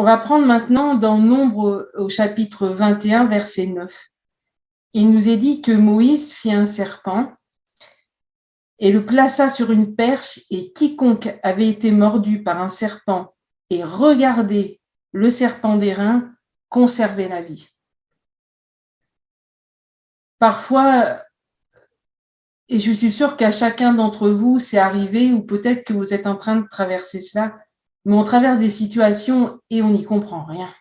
va prendre maintenant dans Nombre au chapitre 21, verset 9. Il nous est dit que Moïse fit un serpent et le plaça sur une perche, et quiconque avait été mordu par un serpent et regardé le serpent d'airain conservait la vie. Parfois, et je suis sûre qu'à chacun d'entre vous, c'est arrivé, ou peut-être que vous êtes en train de traverser cela, mais on traverse des situations et on n'y comprend rien.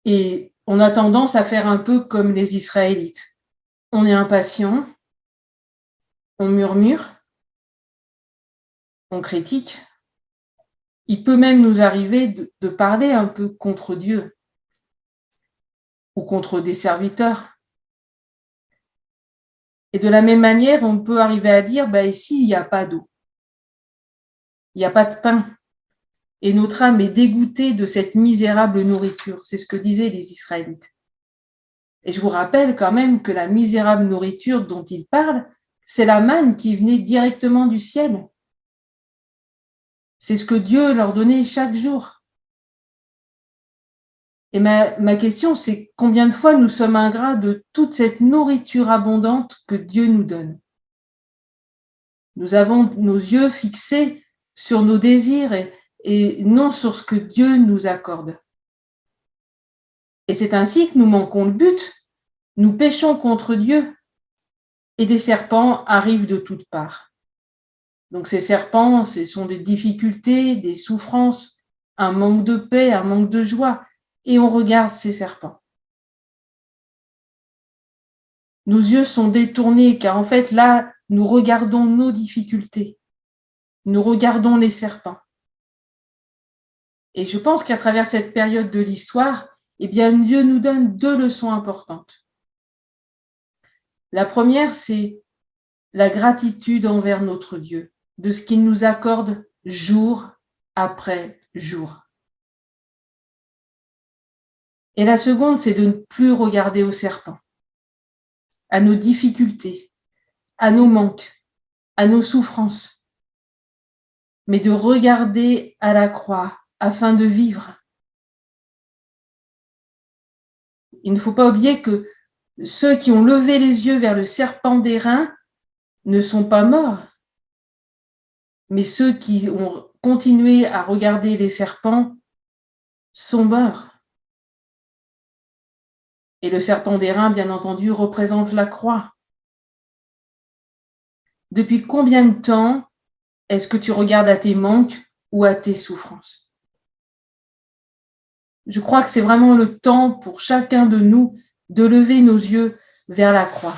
Et on a tendance à faire un peu comme les Israélites. On est impatient, on murmure, on critique. Il peut même nous arriver de parler un peu contre Dieu ou contre des serviteurs. Et de la même manière, on peut arriver à dire, ici, il n'y a pas d'eau, il n'y a pas de pain. Et notre âme est dégoûtée de cette misérable nourriture. C'est ce que disaient les Israélites. Et je vous rappelle quand même que la misérable nourriture dont ils parlent, c'est la manne qui venait directement du ciel. C'est ce que Dieu leur donnait chaque jour. Et ma question, c'est combien de fois nous sommes ingrats de toute cette nourriture abondante que Dieu nous donne. Nous avons nos yeux fixés sur nos désirs et non sur ce que Dieu nous accorde. Et c'est ainsi que nous manquons le but, nous péchons contre Dieu et des serpents arrivent de toutes parts. Donc ces serpents, ce sont des difficultés, des souffrances, un manque de paix, un manque de joie, et on regarde ces serpents. Nos yeux sont détournés car en fait là, nous regardons nos difficultés, nous regardons les serpents. Et je pense qu'à travers cette période de l'histoire, Dieu nous donne deux leçons importantes. La première, c'est la gratitude envers notre Dieu, de ce qu'il nous accorde jour après jour. Et la seconde, c'est de ne plus regarder aux serpents, à nos difficultés, à nos manques, à nos souffrances, mais de regarder à la croix afin de vivre. Il ne faut pas oublier que ceux qui ont levé les yeux vers le serpent d'airain ne sont pas morts, mais ceux qui ont continué à regarder les serpents sont morts. Et le serpent d'airain, bien entendu, représente la croix. Depuis combien de temps est-ce que tu regardes à tes manques ou à tes souffrances? Je crois que c'est vraiment le temps pour chacun de nous de lever nos yeux vers la croix.